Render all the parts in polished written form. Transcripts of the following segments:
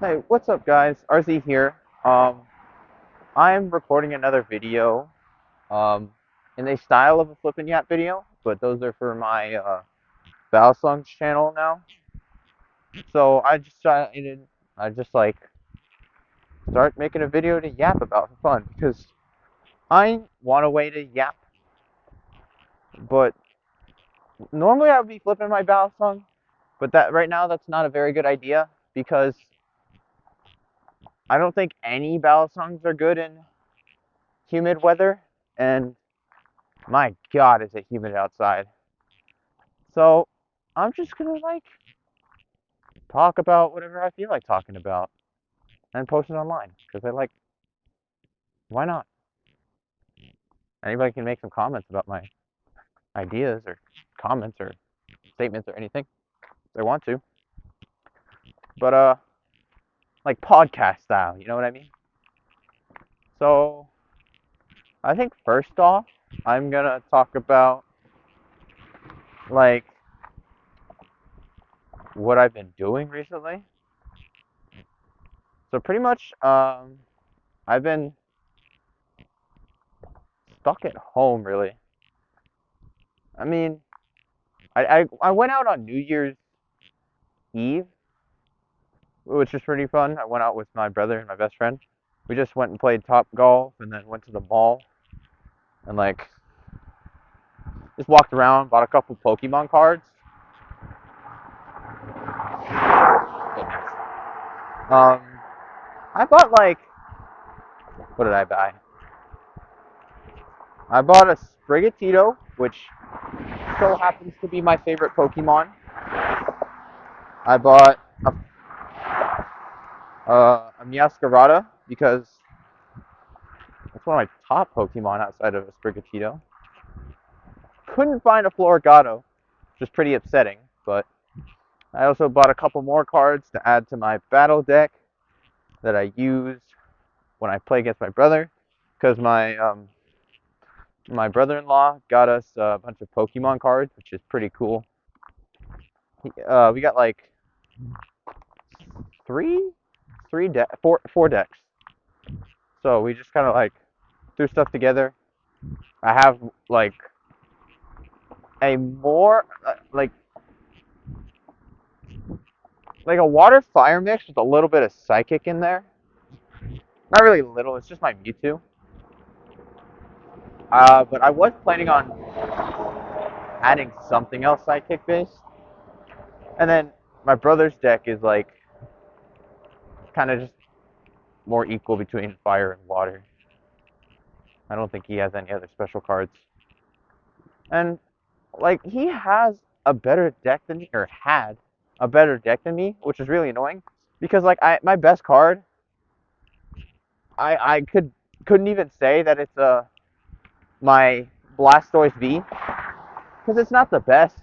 Hey, what's up, guys? RZ here. Um, I'm recording another video, um, in the style of a Flippin' Yap video, but those are for my Battle Songs channel now. So I just like start making a video to yap about for fun because I want a way to yap, but normally I would be flipping my Battle Song, but that right now that's not a very good idea because I don't think any Battle Songs are good in humid weather, and my God, is it humid outside. So I'm just gonna like talk about whatever I feel like talking about and post it online because I like, why not? Anybody can make some comments about my ideas or comments or statements or anything if they want to. But like podcast style, you know what I mean? So I think first off, I'm gonna talk about like what I've been doing recently. So pretty much, I've been stuck at home really. I mean, I went out on New Year's Eve, which was pretty fun. I went out with my brother and my best friend. We just went and played Top Golf and then went to the mall and like just walked around, bought a couple Pokemon cards. Um, I bought like, what did I buy? I bought a Sprigatito, which so happens to be my favorite Pokemon. I bought a Meowscarada because it's one of my top Pokemon outside of a Sprigatito. Couldn't find a Floragato, which is pretty upsetting, but I also bought a couple more cards to add to my battle deck that I use when I play against my brother, because my brother-in-law got us a bunch of Pokemon cards, which is pretty cool. We got like three, four decks. So we just kind of like threw stuff together. I have like a more like a water fire mix with a little bit of psychic in there. Not really little, it's just my Mewtwo. But I was planning on adding something else psychic based. And then my brother's deck is like kind of just more equal between fire and water. I don't think he has any other special cards. And like he has a better deck than me, or had a better deck than me, which is really annoying because like my best card, I couldn't even say that it's my Blastoise V because it's not the best.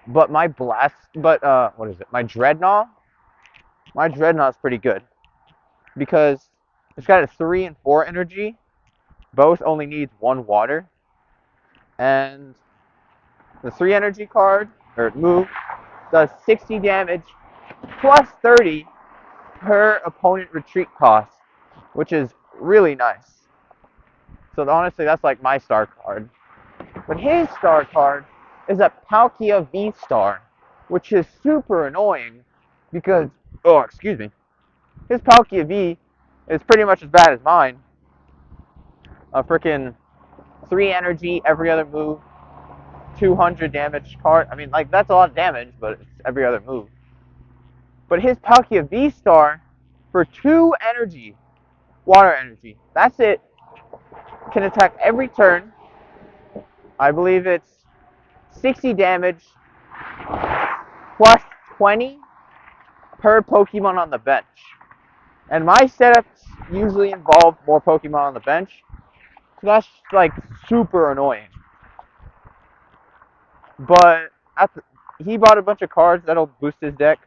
But what is it? My Dreadnought. My Dreadnought's pretty good because it's got a 3 and 4 energy. Both only needs 1 water, and the 3 energy card or move does 60 damage plus 30 per opponent retreat cost, which is really nice. So honestly, that's like my star card. But his star card is a Palkia V Star, which is super annoying because, oh, excuse me, his Palkia V is pretty much as bad as mine. A freaking 3 energy every other move, 200 damage card. I mean, like, that's a lot of damage, but it's every other move. But his Palkia V Star, for 2 energy, water energy, that's it, can attack every turn. I believe it's 60 damage plus 20 per Pokemon on the bench. And my setups usually involve more Pokemon on the bench, so that's like super annoying. But he bought a bunch of cards that'll boost his deck.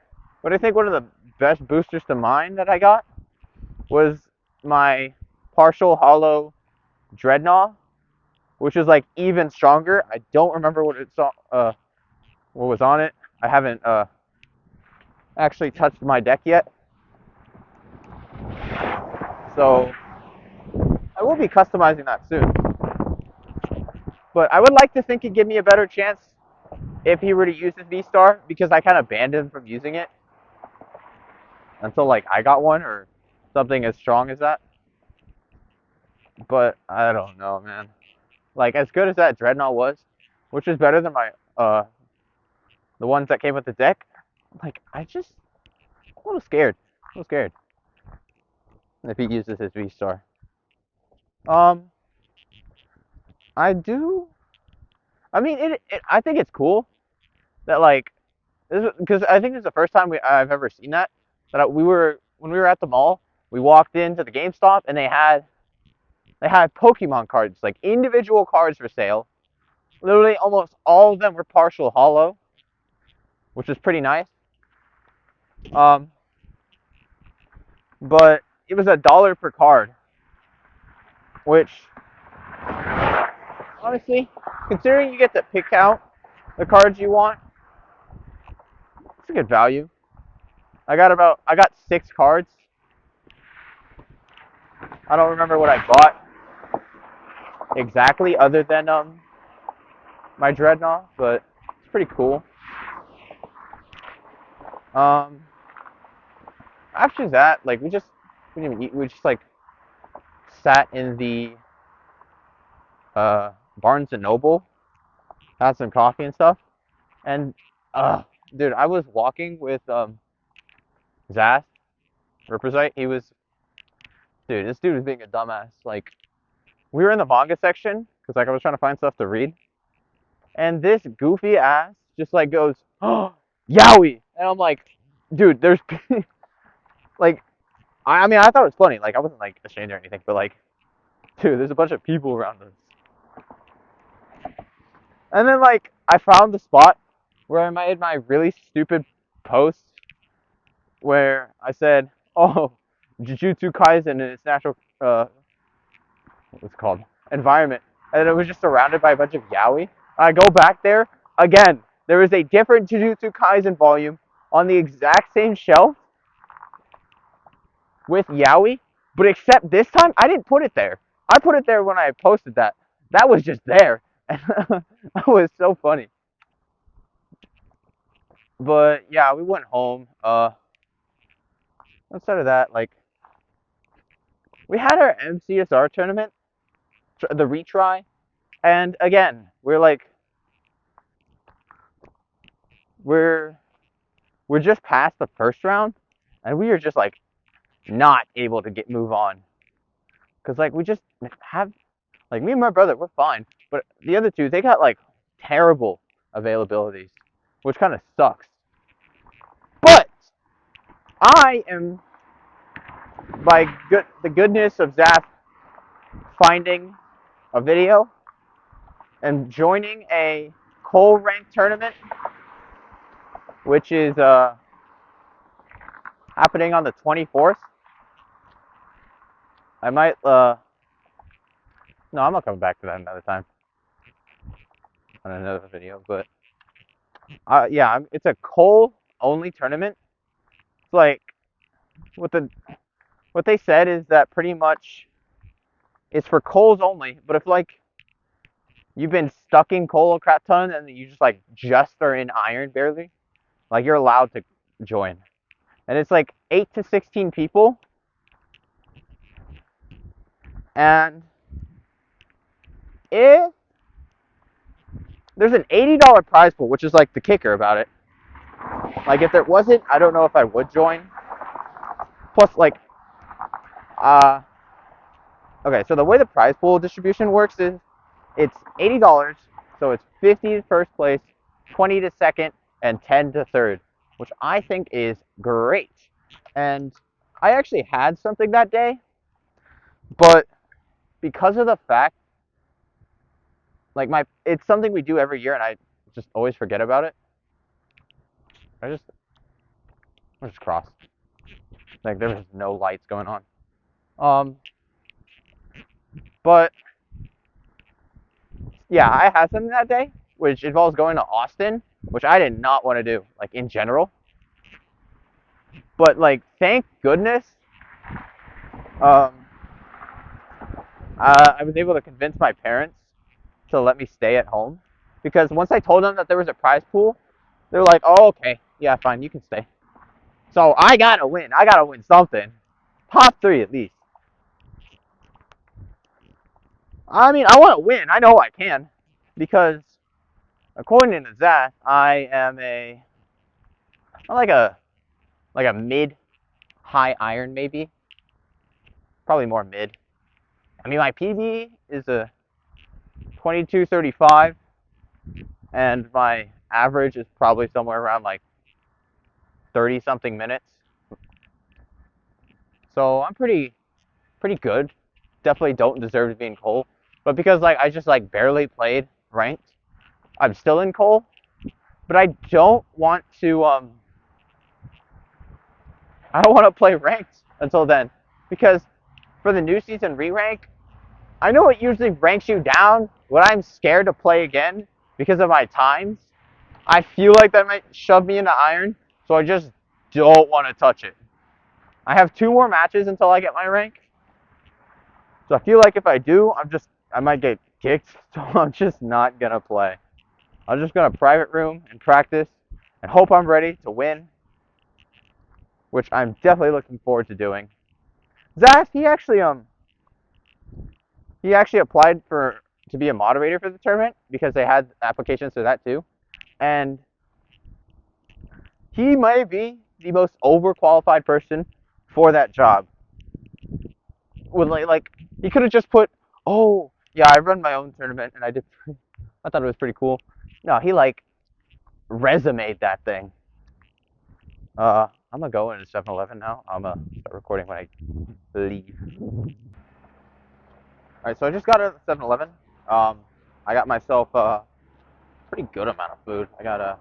But I think one of the best boosters to mine that I got was my partial hollow Dreadnought, which is like even stronger. I don't remember what was on it. I haven't actually touched my deck yet. So I will be customizing that soon. But I would like to think he'd give me a better chance if he were to use his V-Star, because I kind of banned him from using it until like I got one or something as strong as that. But I don't know, man. Like as good as that Dreadnought was, which is better than my the ones that came with the deck. Like I'm a little scared. A little scared if he uses his V-Star. Um, I do. I mean, I think it's cool that like this because I think this is the first time I've ever seen that. We were when we were at the mall, we walked into the GameStop and they had Pokemon cards, like individual cards for sale. Literally, almost all of them were partial hollow, which is pretty nice. Um, but it was $1 per card, which honestly, considering you get to pick out the cards you want, it's a good value. I got 6 cards. I don't remember what I bought exactly, other than my Dreadnought, but it's pretty cool. Um, After that, like we didn't even eat. We just like sat in the Barnes and Noble, had some coffee and stuff, and dude, I was walking with Zaz Represite. This dude was being a dumbass. Like we were in the manga section because like I was trying to find stuff to read, and this goofy ass just like goes, "Oh, Yowie," and I'm like, dude, there's like, I mean, I thought it was funny. Like I wasn't like ashamed or anything, but like, dude, there's a bunch of people around us. And then like I found the spot where I made my really stupid post where I said, "Oh, Jujutsu Kaisen in its natural what's it called environment," and it was just surrounded by a bunch of yaoi. I go back there again. There is a different Jujutsu Kaisen volume on the exact same shelf with yaoi, but except this time I didn't put it there. I put it there when I posted that. That was just there. That was so funny. But yeah, we went home. Outside of that, like we had our MCSR tournament, the retry, and again, we're we're just past the first round, and we are just like not able to move on, cause like we just have like me and my brother, we're fine, but the other two, they got like terrible availabilities, which kind of sucks. But I am, by the goodness of Zaf, finding a video and joining a Cole rank tournament, which is happening on the 24th. I might no, I'm not coming back to that another time on another video, but yeah, it's a Cole only tournament. It's like what they said is that pretty much it's for Coles only, but if like you've been stuck in Cole a crap ton and you just are in Iron barely, like you're allowed to join. And it's like 8 to 16 people. And if there's an $80 prize pool, which is like the kicker about it. Like if there wasn't, I don't know if I would join. Plus like uh okay, so the way the prize pool distribution works is it's $80, so it's 50 to first place, 20 to second, and 10 to third, which I think is great. And I actually had something that day, but because of the fact like it's something we do every year and I just always forget about it. I just crossed. Like there was no lights going on. But yeah, I had something that day, which involves going to Austin, which I did not want to do, like in general. But like, thank goodness, I was able to convince my parents to let me stay at home because once I told them that there was a prize pool, they were like, "Oh, okay, yeah, fine, you can stay." So I gotta win. I gotta win something. Top three at least. I mean, I want to win. I know I can because according to that, I am like a mid high iron maybe, probably more mid. I mean, my PB is a 22:35, and my average is probably somewhere around like 30 something minutes. So I'm pretty good. Definitely don't deserve to be in coal, but because like I just like barely played ranked, I'm still in coal. But I don't want to play ranked until then because for the new season re-rank, I know it usually ranks you down when I'm scared to play again because of my times. I feel like that might shove me into iron, so I just don't want to touch it. I have 2 more matches until I get my rank, so I feel like if I do, I might get kicked, so I'm just not gonna play. I'm just gonna private room and practice and hope I'm ready to win, which I'm definitely looking forward to doing. Zach, he actually applied for to be a moderator for the tournament because they had applications for that too, and he may be the most overqualified person for that job. With like he could have just put, oh yeah, I run my own tournament and I did. I thought it was pretty cool. No, he like resumed that thing. I'm gonna go into 7-Eleven now. I'm gonna start recording when I leave. All right, so I just got out of 7-Eleven. I got myself a pretty good amount of food. I got a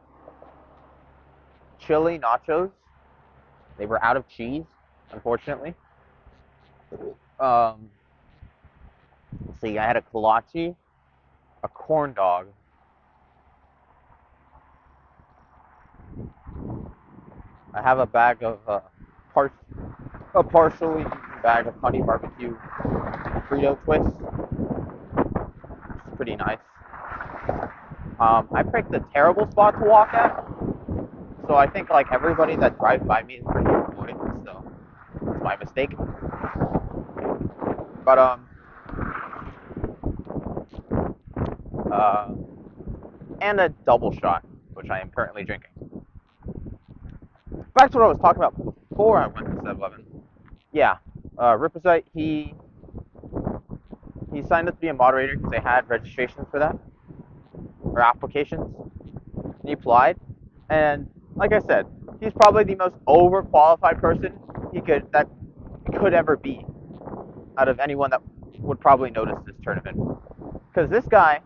chili nachos. They were out of cheese, unfortunately. Um, let's see, I had a kolache, a corn dog. I have a bag of a partially eaten bag of honey barbecue Frito twists. It's pretty nice. I picked a terrible spot to walk at, so I think like everybody that drives by me is pretty annoyed. So it's my mistake. But uh, and a double shot, which I am currently drinking. Back to what I was talking about before I went to 7-Eleven. Yeah, Ripazite, he signed up to be a moderator because they had registrations for that or applications. And he applied, and like I said, he's probably the most overqualified person that could ever be out of anyone that would probably notice this tournament. Because this guy,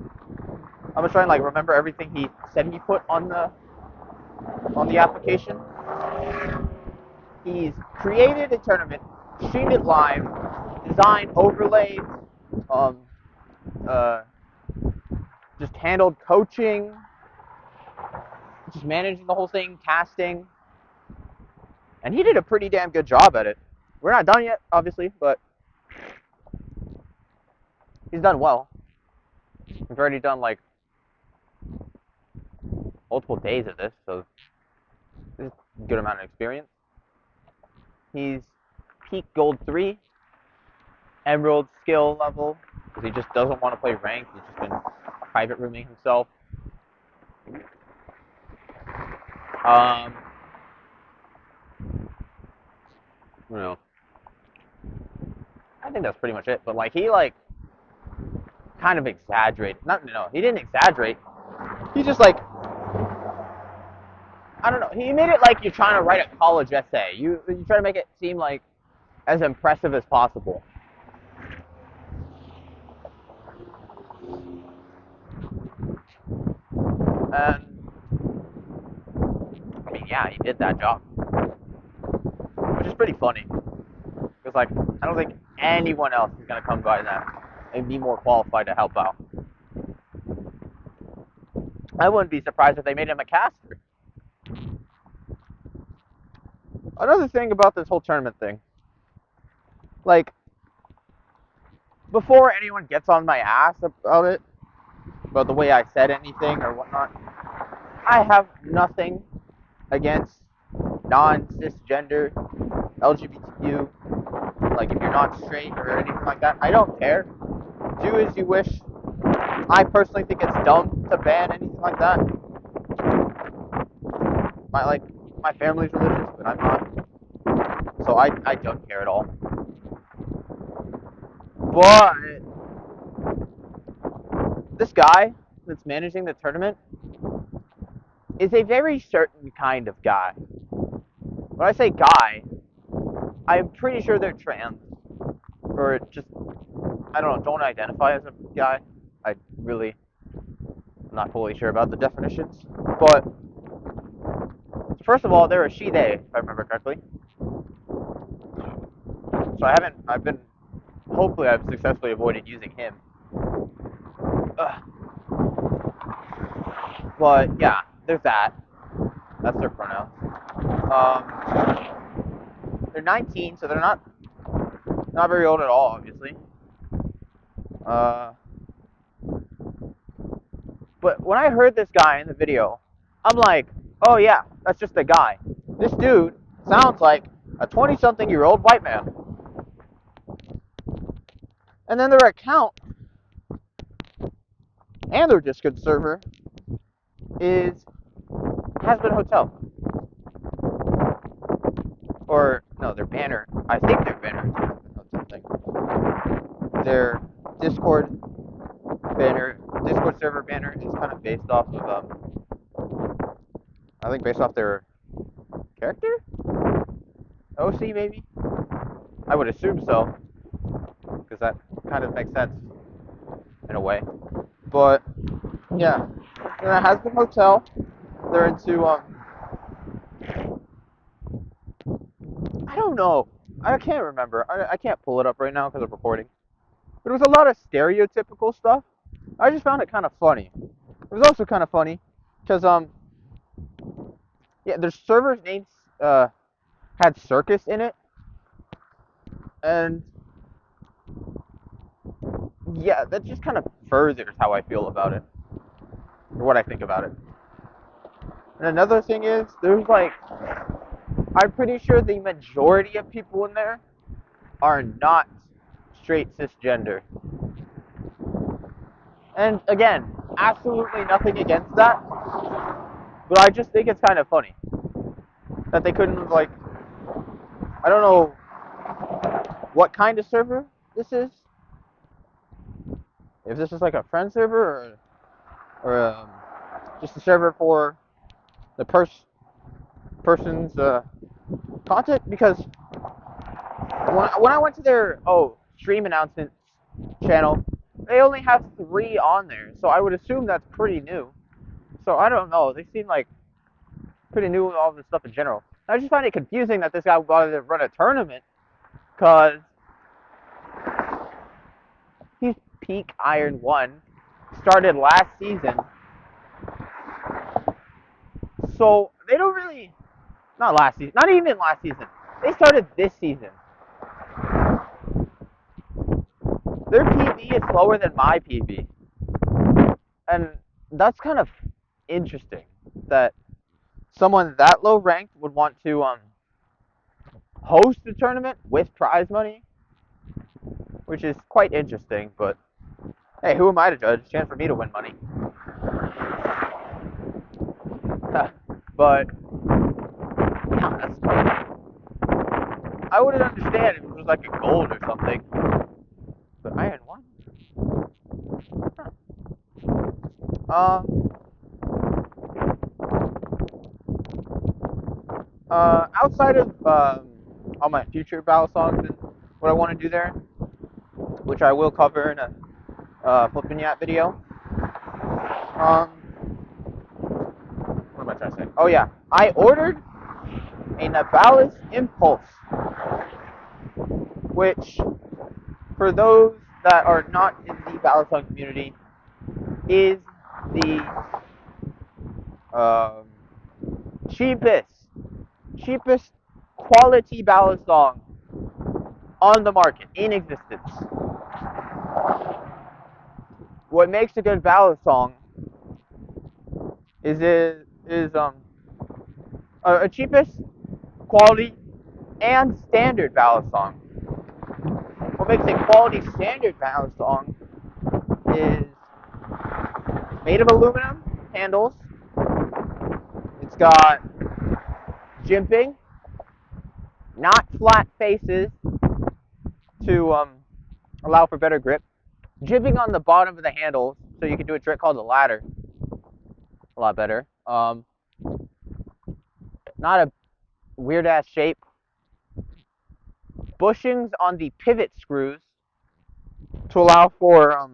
I'm gonna try and like remember everything he said he put on the application. He's created a tournament, streamed it live, designed overlays, um, uh, just handled coaching, just managing the whole thing, casting, and he did a pretty damn good job at it. We're not done yet, obviously, but he's done well. We've already done like multiple days of this, so this is a good amount of experience. He's peak gold 3, emerald skill level, because he just doesn't want to play ranked. He's just been private rooming himself. Um, you know, I think that's pretty much it. But like he like kind of exaggerated. Not no, he didn't exaggerate. He just like I don't know. He made it like you're trying to write a college essay. You try to make it seem like as impressive as possible. And I mean, yeah, he did that job, which is pretty funny. Because like I don't think anyone else is gonna come by that and be more qualified to help out. I wouldn't be surprised if they made him a caster. Another thing about this whole tournament thing, like before anyone gets on my ass about it, about the way I said anything or whatnot, I have nothing against non-cisgender LGBTQ. Like, if you're not straight or anything like that, I don't care. Do as you wish. I personally think it's dumb to ban anything like that. My family's religious, but I'm not. So I don't care at all. But this guy that's managing the tournament is a very certain kind of guy. When I say guy, I'm pretty sure they're trans. Or just, I don't know, don't identify as a guy. I really am not fully sure about the definitions. But, first of all, they're a she-they, if I remember correctly. So hopefully I've successfully avoided using him. Ugh. But, yeah, there's that. That's their pronouns. They're 19, so they're not very old at all, obviously. But when I heard this guy in the video, I'm like, oh yeah, that's just a guy. This dude sounds like a 20-something-year-old white man. And then their account and their Discord server is Hazbin Hotel. Or, no, their banner. I think their banner is Hazbin Hotel thing. Their Discord server banner is kind of based off of, I think based off their character? OC, maybe? I would assume so. Because that kind of makes sense in a way. But yeah, and it has the hotel. They're into I don't know. I can't remember. I can't pull it up right now because I'm recording. But it was a lot of stereotypical stuff. I just found it kind of funny. It was also kind of funny because yeah, their server's name had circus in it, and yeah, that just kind of furthers how I feel about it, or what I think about it. And another thing is, I'm pretty sure the majority of people in there are not straight cisgender. And again, absolutely nothing against that, but I just think it's kind of funny that they couldn't, like, I don't know what kind of server this is. If this is like a friend server or just a server for the person's content, because when I went to their stream announcements channel, they only have 3 on there, so I would assume that's pretty new. So I don't know. They seem like pretty new with all this stuff in general. I just find it confusing that this guy wanted to run a tournament, because he's peak Iron 1, started last season. So they don't really, not last season, not even last season. They started this season. Their PB is slower than my PB. And that's kind of interesting that someone that low ranked would want to host the tournament with prize money, which is quite interesting. But hey, who am I to judge? Chance for me to win money. But yeah, I wouldn't understand if it was like a gold or something. But Iron 1? Huh. Outside of all my future battle songs and what I want to do there, which I will cover in a Flippin' Yat video. What am I trying to say? Oh yeah, I ordered a Nivalis Impulse, which, for those that are not in the Balisong community, is the cheapest quality Balisong on the market, in existence. what makes a good ballad song is a cheapest quality and standard ballad song. What makes a quality standard ballad song is made of aluminum handles. It's got jimping, not flat faces to allow for better grip. Jimping on the bottom of the handles so you can do a trick called the ladder. A lot better. Not a weird ass shape. Bushings on the pivot screws to allow for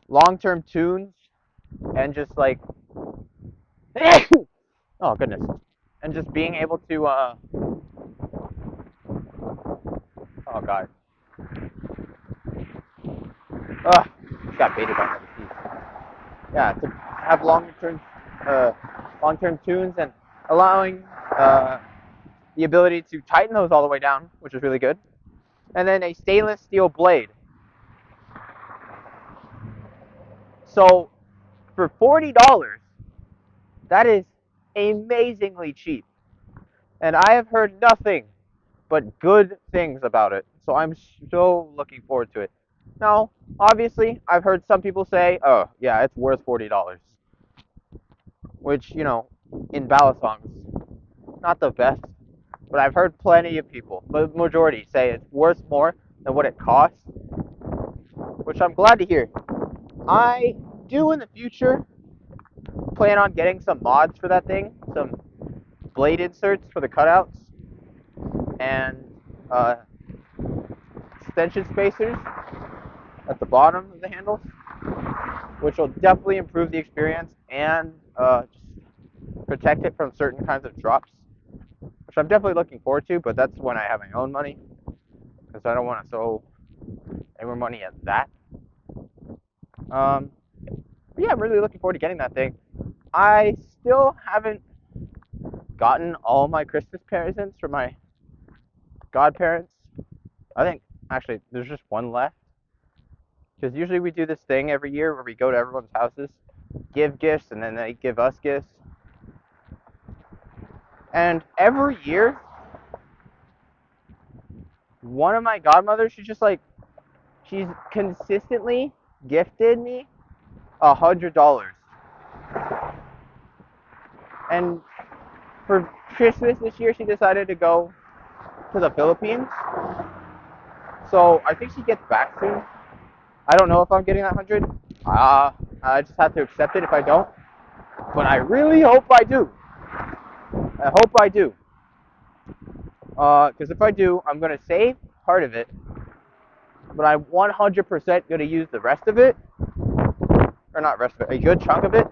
long-term tunes and just like oh goodness, and just being able to oh god, got baited by another piece. Yeah, to have long-term tunes and allowing the ability to tighten those all the way down, which is really good. And then a stainless steel blade. So for $40, that is amazingly cheap. And I have heard nothing but good things about it. So I'm so looking forward to it. Now, obviously, I've heard some people say, oh, yeah, it's worth $40. Which, you know, in ballad songs, not the best. But I've heard plenty of people, the majority, say it's worth more than what it costs. Which I'm glad to hear. I do in the future plan on getting some mods for that thing. Some blade inserts for the cutouts. And extension spacers at the bottom of the handles, which will definitely improve the experience and just protect it from certain kinds of drops, which I'm definitely looking forward to, but that's when I have my own money, because I don't want to throw any more money at that. But yeah, I'm really looking forward to getting that thing. I still haven't gotten all my Christmas presents from my godparents. I think, actually, there's just one left. Because usually we do this thing every year where we go to everyone's houses, give gifts, and then they give us gifts. And every year, one of my godmothers, she's consistently gifted me $100. And for Christmas this year, she decided to go to the Philippines. So I think she gets back soon. I don't know if I'm getting that 100. I just have to accept it if I don't. But I really hope I do. I hope I do. Because if I do, I'm going to save part of it. But I'm 100% going to use the rest of it. Or not rest of it, a good chunk of it.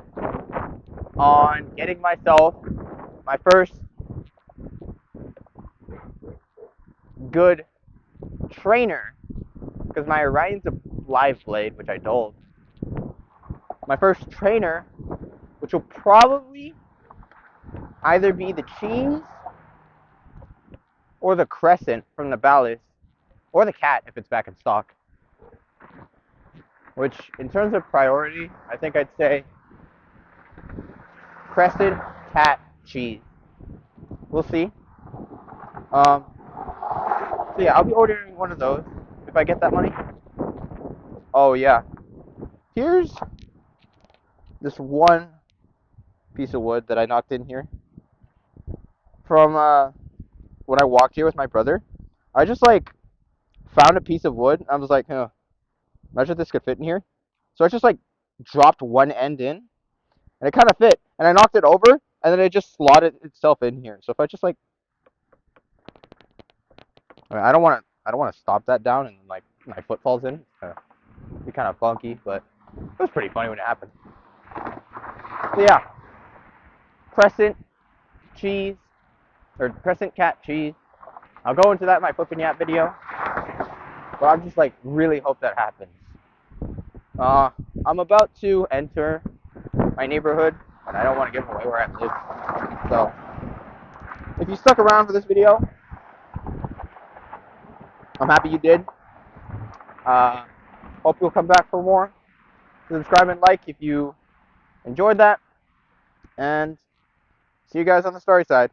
On getting myself my first good trainer. Because my Orion's a live blade, which I told. My first trainer, which will probably either be the cheese or the crescent from the Ballas, or the cat if it's back in stock. Which, in terms of priority, I think I'd say crescent, cat, cheese. We'll see. So yeah, I'll be ordering one of those if I get that money. Oh yeah. Here's this one piece of wood that I knocked in here from when I walked here with my brother. I just like found a piece of wood. I was like, huh, imagine if this could fit in here. So I just like dropped one end in, and it kind of fit. And I knocked it over, and then it just slotted itself in here. So if I just like, I don't want to stop that down, and like my foot falls in. It'd be kind of funky, but it was pretty funny when it happened. So yeah, crescent cheese or crescent cat cheese. I'll go into that in my flipping yap video, but I'm just like really hope that happens. I'm about to enter my neighborhood, and I don't want to give away where I live. So if you stuck around for this video, I'm happy you did. Hope Hope you'll come back for more. Subscribe and like if you enjoyed that. And see you guys on the story side.